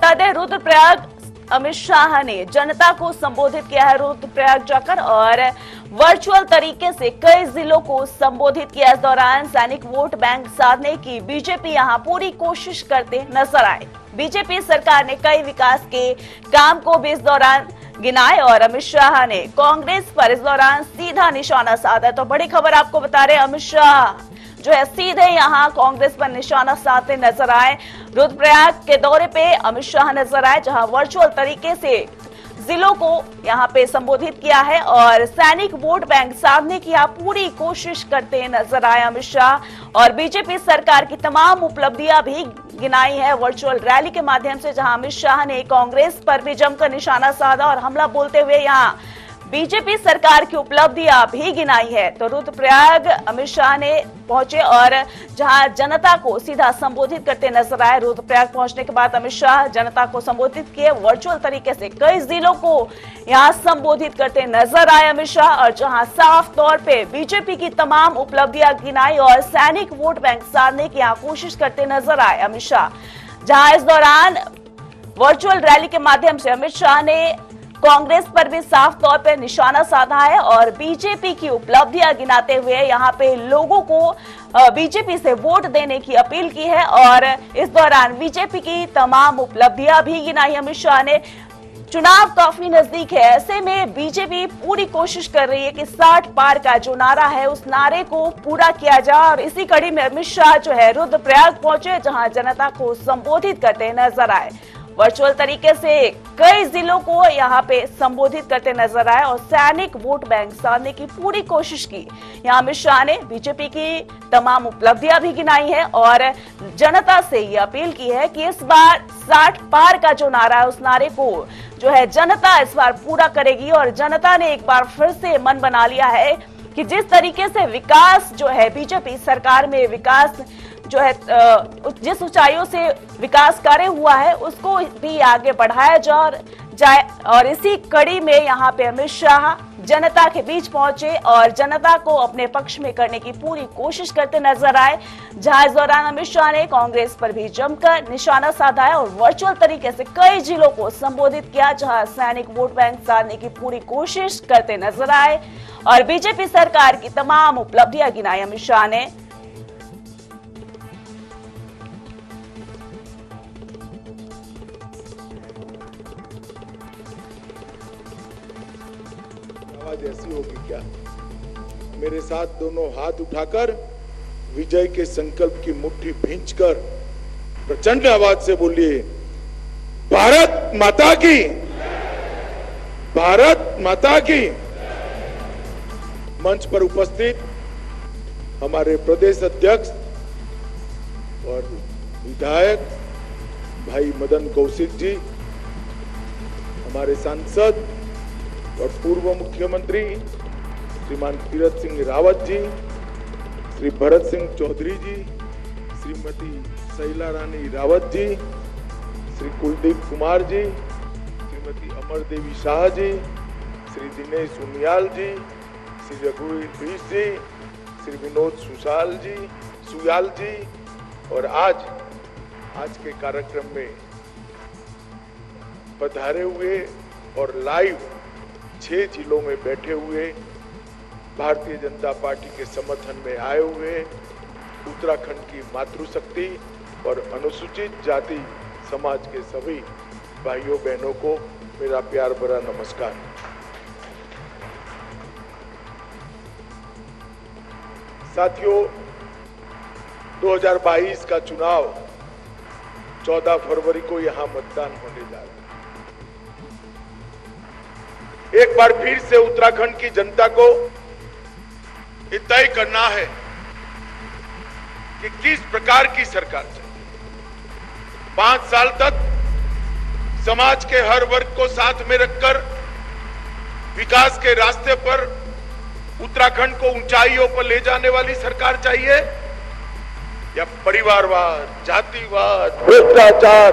बता दें, रुद्रप्रयाग अमित शाह ने जनता को संबोधित किया है रुद्रप्रयाग जाकर और वर्चुअल तरीके से कई जिलों को संबोधित किया। इस दौरान सैनिक वोट बैंक साधने की बीजेपी यहां पूरी कोशिश करते नजर आए। बीजेपी सरकार ने कई विकास के काम को भी इस दौरान गिनाए और अमित शाह ने कांग्रेस पर इस दौरान सीधा निशाना साधा। तो बड़ी खबर आपको बता रहे, अमित शाह जो है सीधे यहां कांग्रेस पर निशाना साधते नजर आए। रुद्रप्रयाग के दौरे पे अमित शाह नजर आए, जहां वर्चुअल तरीके से जिलों को यहां पे संबोधित किया है और सैनिक वोट बैंक साधने की पूरी कोशिश करते नजर आए अमित शाह। और बीजेपी सरकार की तमाम उपलब्धियां भी गिनाई है वर्चुअल रैली के माध्यम से, जहां अमित शाह ने कांग्रेस पर भी जमकर निशाना साधा और हमला बोलते हुए यहां बीजेपी सरकार की उपलब्धियां भी गिनाई है। तो रुद्रप्रयाग अमित शाह ने पहुंचे और जहां जनता को सीधा संबोधित करते नजर आए। रुद्रप्रयाग पहुंचने के बाद अमित शाह जनता को संबोधित किए, वर्चुअल तरीके से कई जिलों को यहां संबोधित करते नजर आए अमित शाह, और जहां साफ तौर पे बीजेपी की तमाम उपलब्धियां गिनाई और सैनिक वोट बैंक साधने की यहां कोशिश करते नजर आए अमित शाह। जहां इस दौरान वर्चुअल रैली के माध्यम से अमित शाह ने कांग्रेस पर भी साफ तौर पर निशाना साधा है और बीजेपी की उपलब्धियां गिनाते हुए यहां पे लोगों को बीजेपी से वोट देने की अपील की है। और इस दौरान बीजेपी की तमाम उपलब्धियां भी गिनाई अमित शाह ने। चुनाव काफी नजदीक है, ऐसे में बीजेपी पूरी कोशिश कर रही है कि 60 पार का जो नारा है उस नारे को पूरा किया जाए। और इसी कड़ी में अमित शाह जो है रुद्रप्रयाग पहुंचे, जहां जनता को संबोधित करते नजर आए। वर्चुअल तरीके से कई जिलों को यहां पे संबोधित करते नजर आए और सैनिक वोट बैंक साधने की पूरी कोशिश की। यहां अमित शाह ने बीजेपी की तमाम उपलब्धियां भी गिनाई है और जनता से ये अपील की है कि इस बार 60 पार का जो नारा है उस नारे को जो है जनता इस बार पूरा करेगी। और जनता ने एक बार फिर से मन बना लिया है कि जिस तरीके से विकास जो है बीजेपी सरकार में विकास जो है जिस ऊंचाइयों से विकास कार्य हुआ है उसको भी आगे बढ़ाया जाए। और इसी कड़ी में यहां पे अमित शाह जनता के बीच पहुंचे और जनता को अपने पक्ष में करने की पूरी कोशिश करते नजर आए। जहां इस दौरान अमित शाह ने कांग्रेस पर भी जमकर निशाना साधा है और वर्चुअल तरीके से कई जिलों को संबोधित किया, जहां सैनिक वोट बैंक साधने की पूरी कोशिश करते नजर आए और बीजेपी सरकार की तमाम उपलब्धियां गिनाई अमित शाह ने। आवाज ऐसी होगी क्या? मेरे साथ दोनों हाथ उठाकर विजय के संकल्प की मुट्ठी भींचकर प्रचंड आवाज से बोलिए, भारत माता की, भारत माता की। मंच पर उपस्थित हमारे प्रदेश अध्यक्ष और विधायक भाई मदन कौशिक जी, हमारे सांसद और पूर्व मुख्यमंत्री श्रीमान तीरथ सिंह रावत जी, श्री भरत सिंह चौधरी जी, श्रीमती शैला रानी रावत जी, श्री कुलदीप कुमार जी, श्रीमती अमर देवी शाह जी, श्री दिनेश उनियाल जी, श्री रघुवीर बीस जी, श्री विनोद सुयाल जी और आज के कार्यक्रम में पधारे हुए और लाइव 6 जिलों में बैठे हुए भारतीय जनता पार्टी के समर्थन में आए हुए उत्तराखंड की मातृशक्ति और अनुसूचित जाति समाज के सभी भाइयों बहनों को मेरा प्यार भरा नमस्कार। साथियों, 2022 का चुनाव 14 फरवरी को यहां मतदान होने जा रहा है। एक बार फिर से उत्तराखंड की जनता को ये तय करना है कि किस प्रकार की सरकार चाहिए। 5 साल तक समाज के हर वर्ग को साथ में रखकर विकास के रास्ते पर उत्तराखंड को ऊंचाइयों पर ले जाने वाली सरकार चाहिए, या परिवारवाद, जातिवाद, भ्रष्टाचार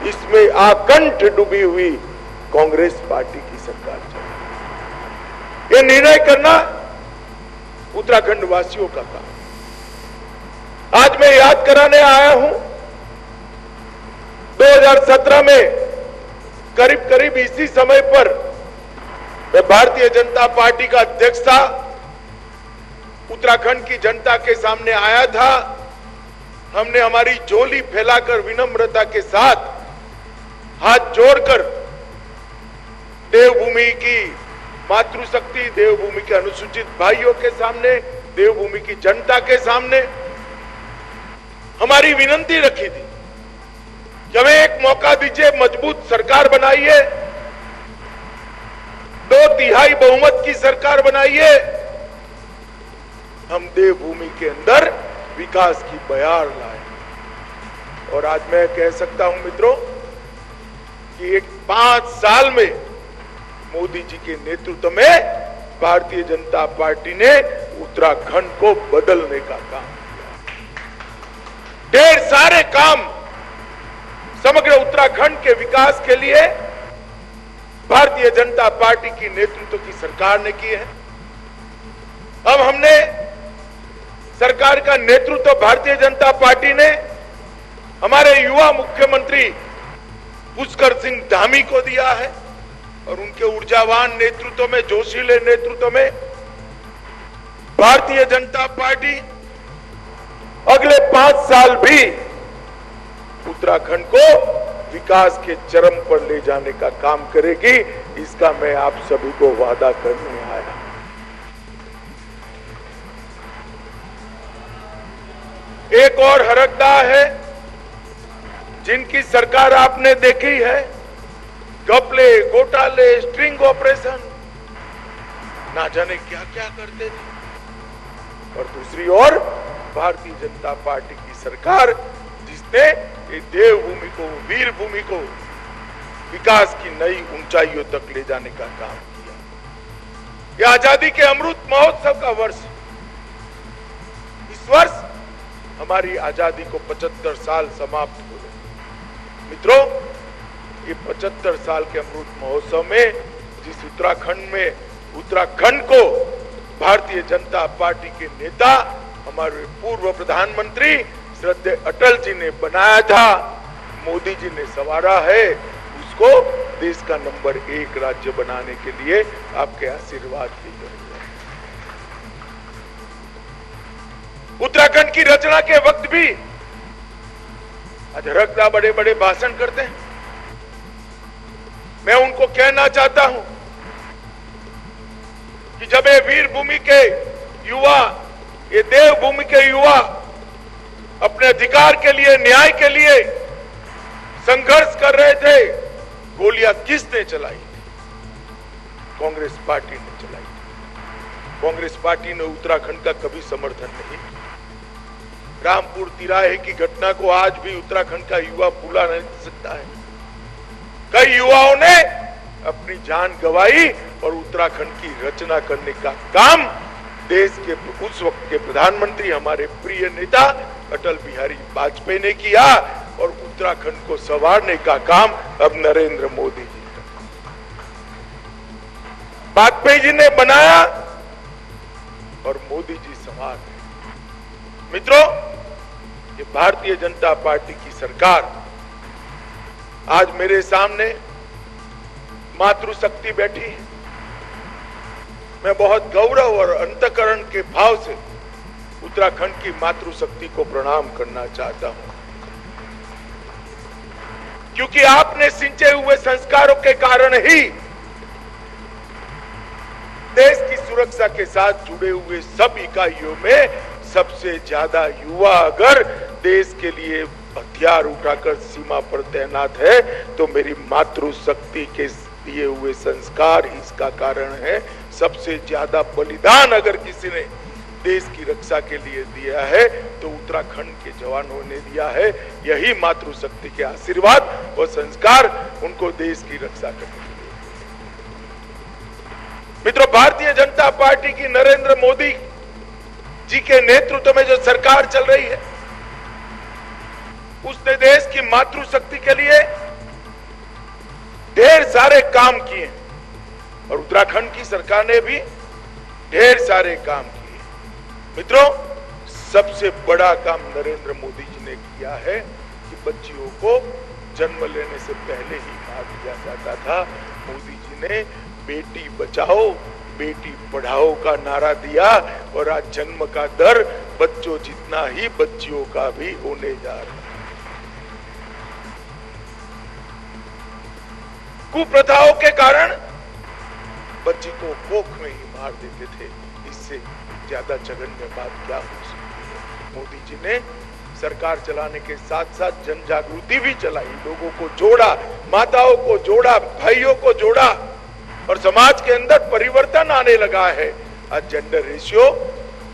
इसमें आकंठ डूबी हुई कांग्रेस पार्टी की सरकार चाहिए। ये निर्णय करना उत्तराखंड वासियों का काम। आज मैं याद कराने आया हूं 2017 में करीब करीब इसी समय पर मैं भारतीय जनता पार्टी का अध्यक्ष था, उत्तराखंड की जनता के सामने आया था। हमने हमारी झोली फैलाकर विनम्रता के साथ हाथ जोड़कर देवभूमि की मातृशक्ति, देवभूमि के अनुसूचित भाइयों के सामने, देवभूमि की जनता के सामने हमारी विनंती रखी थी कि हमें एक मौका दीजिए, मजबूत सरकार बनाइए, 2/3 बहुमत की सरकार बनाइए, हम देवभूमि के अंदर विकास की बयार लाए। और आज मैं कह सकता हूं मित्रों कि 5 साल में मोदी जी के नेतृत्व में भारतीय जनता पार्टी ने उत्तराखंड को बदलने का काम किया। ढेर सारे काम समग्र उत्तराखंड के विकास के लिए भारतीय जनता पार्टी की नेतृत्व की सरकार ने किए हैं। अब हमने सरकार का नेतृत्व भारतीय जनता पार्टी ने हमारे युवा मुख्यमंत्री पुष्कर सिंह धामी को दिया है और उनके ऊर्जावान नेतृत्व में, जोशीले नेतृत्व में भारतीय जनता पार्टी अगले 5 साल भी उत्तराखंड को विकास के चरम पर ले जाने का काम करेगी। इसका मैं आप सभी को वादा करने आया। एक और हरकता है जिनकी सरकार आपने देखी है, घपले, घोटाले, स्ट्रिंग ऑपरेशन, ना जाने क्या क्या करते थे। और दूसरी ओर भारतीय जनता पार्टी की सरकार जिसने ये देवभूमि को, वीर भूमि को विकास की नई ऊंचाइयों तक ले जाने का काम किया। यह आजादी के अमृत महोत्सव का वर्ष, इस वर्ष हमारी आजादी को 75 साल समाप्त हो गए। मित्रों, ये 75 साल के अमृत महोत्सव में जिस उत्तराखंड को भारतीय जनता पार्टी के नेता, हमारे पूर्व प्रधानमंत्री श्रद्धेय अटल जी ने बनाया था, मोदी जी ने संवारा है, उसको देश का नंबर 1 राज्य बनाने के लिए आपके आशीर्वाद की जरूरत है। उत्तराखंड की रचना के वक्त भी अधरकता बड़े बड़े भाषण करते हैं। मैं उनको कहना चाहता हूं कि जब ये वीर भूमि के युवा, ये देवभूमि के युवा अपने अधिकार के लिए, न्याय के लिए संघर्ष कर रहे थे, गोलियां किसने चलाई? कांग्रेस पार्टी ने चलाई। कांग्रेस पार्टी ने उत्तराखंड का कभी समर्थन नहीं। रामपुर तिराहे की घटना को आज भी उत्तराखंड का युवा भुला नहीं सकता है। कई युवाओं ने अपनी जान गंवाई और उत्तराखंड की रचना करने का काम देश के उस वक्त के प्रधानमंत्री, हमारे प्रिय नेता अटल बिहारी वाजपेयी ने किया और उत्तराखंड को संवारने का काम अब नरेंद्र मोदी जी का। वाजपेयी जी ने बनाया और मोदी जी संवार रहे। मित्रों, ये भारतीय जनता पार्टी की सरकार आज मेरे सामने मातृशक्ति बैठी है। मैं बहुत गौरव और अंतःकरण के भाव से उत्तराखंड की मातृशक्ति को प्रणाम करना चाहता हूं, क्योंकि आपने सिंचे हुए संस्कारों के कारण ही देश की सुरक्षा के साथ जुड़े हुए सब इकाइयों में सबसे ज्यादा युवा अगर देश के लिए हथियार उठाकर सीमा पर तैनात है तो मेरी मातृशक्ति के दिए हुए संस्कार इसका कारण है। सबसे ज्यादा बलिदान अगर किसी ने देश की रक्षा के लिए दिया है तो उत्तराखंड के जवानों ने दिया है। यही मातृशक्ति के आशीर्वाद और संस्कार उनको देश की रक्षा करने के लिए। मित्रों, भारतीय जनता पार्टी की नरेंद्र मोदी जी के नेतृत्व में जो सरकार चल रही है, उसने देश की मातृशक्ति के लिए ढेर सारे काम किए और उत्तराखंड की सरकार ने भी ढेर सारे काम किए। मित्रों, सबसे बड़ा काम नरेंद्र मोदी जी ने किया है कि बच्चियों को जन्म लेने से पहले ही मार दिया जाता था। मोदी जी ने बेटी बचाओ बेटी पढ़ाओ का नारा दिया और आज जन्म का दर बच्चों जितना ही बच्चियों का भी होने जा रहा है। कुप्रथाओं के कारण बच्ची को कोख में ही मार देते थे। इससे ज्यादा जघन्य बात क्या हो सकती है। मोदी जी ने सरकार चलाने के साथ साथ जन जागृति भी चलाई, लोगों को जोड़ा, माताओं को जोड़ा, भाइयों को जोड़ा और समाज के अंदर परिवर्तन आने लगा है। आज जेंडर रेशियो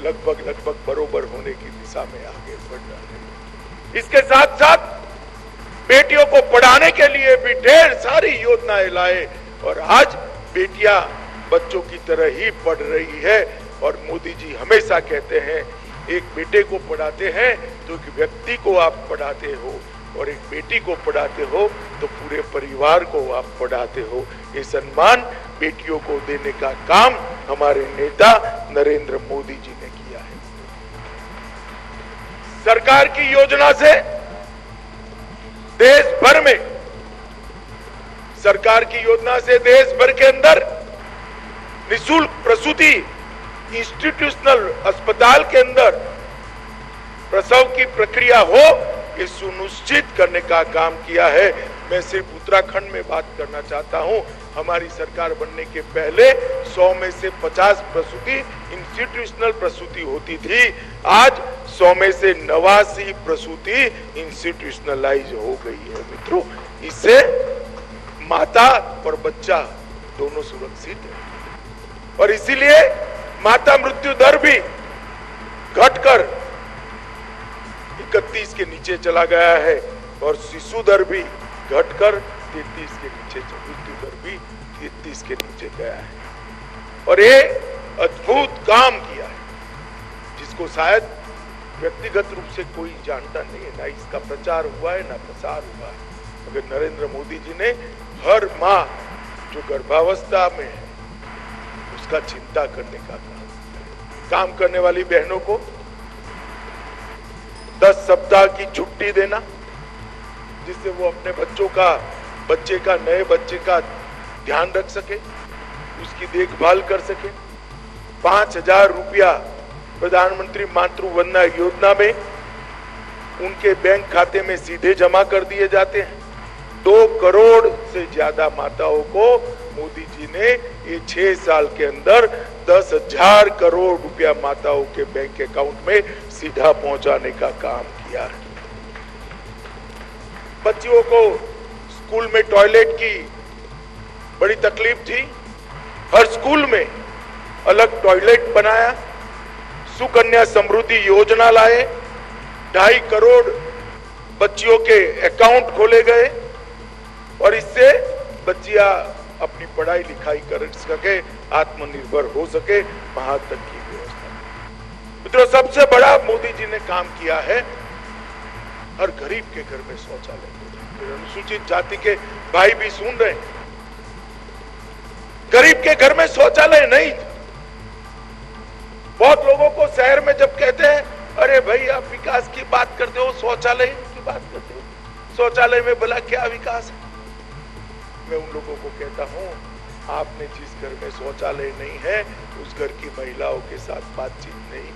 लगभग बरोबर होने की दिशा में आगे बढ़ रहा है। इसके साथ साथ बेटियों को पढ़ाने के लिए भी ढेर सारी योजनाएं लाए और आज बेटियां बच्चों की तरह ही पढ़ रही है। और मोदी जी हमेशा कहते हैं एक बेटे को पढ़ाते हैं तो एक व्यक्ति को आप पढ़ाते हो और एक बेटी को पढ़ाते हो तो पूरे परिवार को आप पढ़ाते हो। ये सम्मान बेटियों को देने का काम हमारे नेता नरेंद्र मोदी जी ने किया है। सरकार की योजना से देश भर में, सरकार की योजना से देश भर के अंदर निःशुल्क प्रसूति इंस्टीट्यूशनल अस्पताल के अंदर प्रसव की प्रक्रिया हो, ये सुनिश्चित करने का काम किया है। मैं सिर्फ उत्तराखंड में बात करना चाहता हूं। हमारी सरकार बनने के पहले 100 में से 50 प्रसूति इंस्टीट्यूशनल प्रसूति होती थी। आज 100 में से 89 प्रसूति इंस्टीट्यूशनलाइज हो गई है। मित्रों, इससे माता और बच्चा दोनों सुरक्षित है और इसीलिए माता मृत्यु दर भी घटकर 31 के नीचे चला गया है और शिशु दर भी घटकर 33 के नीचे, मृत्यु दर भी 33 के नीचे गया है। और ये अद्भुत काम किया है जिसको शायद व्यक्तिगत रूप से कोई जानता नहीं है, ना इसका प्रचार हुआ है ना प्रसार हुआ है। मगर नरेंद्र मोदी जी ने हर माँ जो गर्भावस्था में है उसका चिंता करने का काम करने वाली बहनों को 10 सप्ताह की छुट्टी देना जिससे वो अपने नए बच्चे का ध्यान रख सके, उसकी देखभाल कर सके। 5,000 रुपया प्रधानमंत्री मातृ वंदना योजना में उनके बैंक खाते में सीधे जमा कर दिए जाते हैं। 2 करोड़ से ज्यादा माताओं को मोदी जी ने ये 6 साल के अंदर 10,000 करोड़ रुपया माताओं के बैंक अकाउंट में सीधा पहुंचाने का काम किया है। बच्चियों को स्कूल में टॉयलेट की बड़ी तकलीफ थी, हर स्कूल में अलग टॉयलेट बनाया। सुकन्या समृद्धि योजना लाए, 2.5 करोड़ बच्चियों के अकाउंट खोले गए और इससे बच्चियां अपनी पढ़ाई लिखाई कर सके, आत्मनिर्भर हो सके, वहां तक की व्यवस्था। मित्रों, सबसे बड़ा मोदी जी ने काम किया है हर गरीब के घर में शौचालय। अनुसूचित जाति के भाई भी सुन रहे हैं, गरीब के घर में शौचालय नहीं था। बहुत लोगों को शहर में जब कहते हैं अरे भाई आप विकास की बात करते हो, शौचालय की बात करते हो, शौचालय में भला क्या विकास है। मैं उन लोगों को कहता हूं आपने जिस घर में शौचालय नहीं है उस घर की महिलाओं के साथ बातचीत नहीं।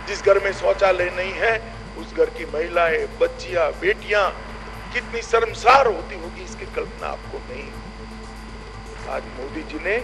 जिस घर में शौचालय नहीं है उस घर की महिलाएं, बच्चियां, बेटियां कितनी शर्मसार होती होगी इसकी कल्पना आपको नहीं। आज मोदी जी ने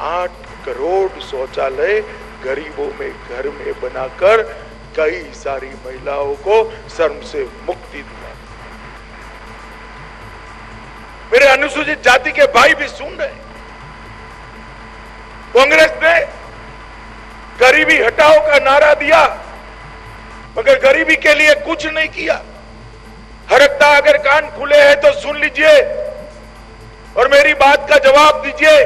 8 करोड़ शौचालय गरीबों में घर में बनाकर कई सारी महिलाओं को शर्म से मुक्ति दिला। मेरे अनुसूचित जाति के भाई भी सुन रहे हैं, कांग्रेस ने गरीबी हटाओ का नारा दिया मगर गरीबी के लिए कुछ नहीं किया। हरकता अगर कान खुले हैं तो सुन लीजिए और मेरी बात का जवाब दीजिए।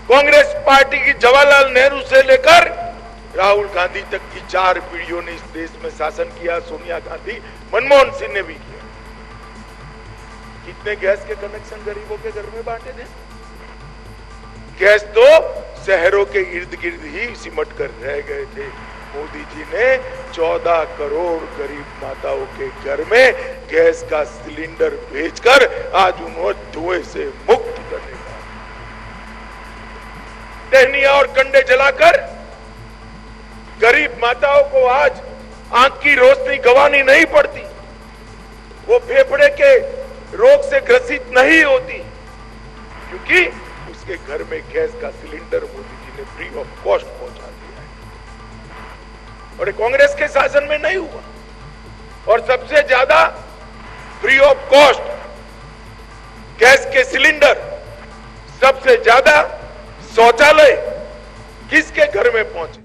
कांग्रेस पार्टी की जवाहरलाल नेहरू से लेकर राहुल गांधी तक की 4 पीढ़ियों ने इस देश में शासन किया। सोनिया गांधी, मनमोहन सिंह ने भी किया। कितने गैस के कनेक्शन गरीबों के घर में बांटे थे? गैस तो शहरों के इर्द गिर्द ही सिमट कर रह गए थे। मोदी जी ने 14 करोड़ गरीब माताओं के घर में गैस का सिलेंडर भेजकर आज उन्हें धुएं से मुक्त करने का, टहनियां और कंडे जलाकर गरीब माताओं को आज आंख की रोशनी गंवानी नहीं पड़ती, वो फेफड़े के रोग से ग्रसित नहीं होती, क्योंकि उसके घर में गैस का सिलेंडर मोदी जी ने फ्री ऑफ कॉस्ट पहुंचा दिया है। और कांग्रेस के शासन में नहीं हुआ। और सबसे ज्यादा फ्री ऑफ कॉस्ट गैस के सिलेंडर, सबसे ज्यादा शौचालय किसके घर में पहुंचे?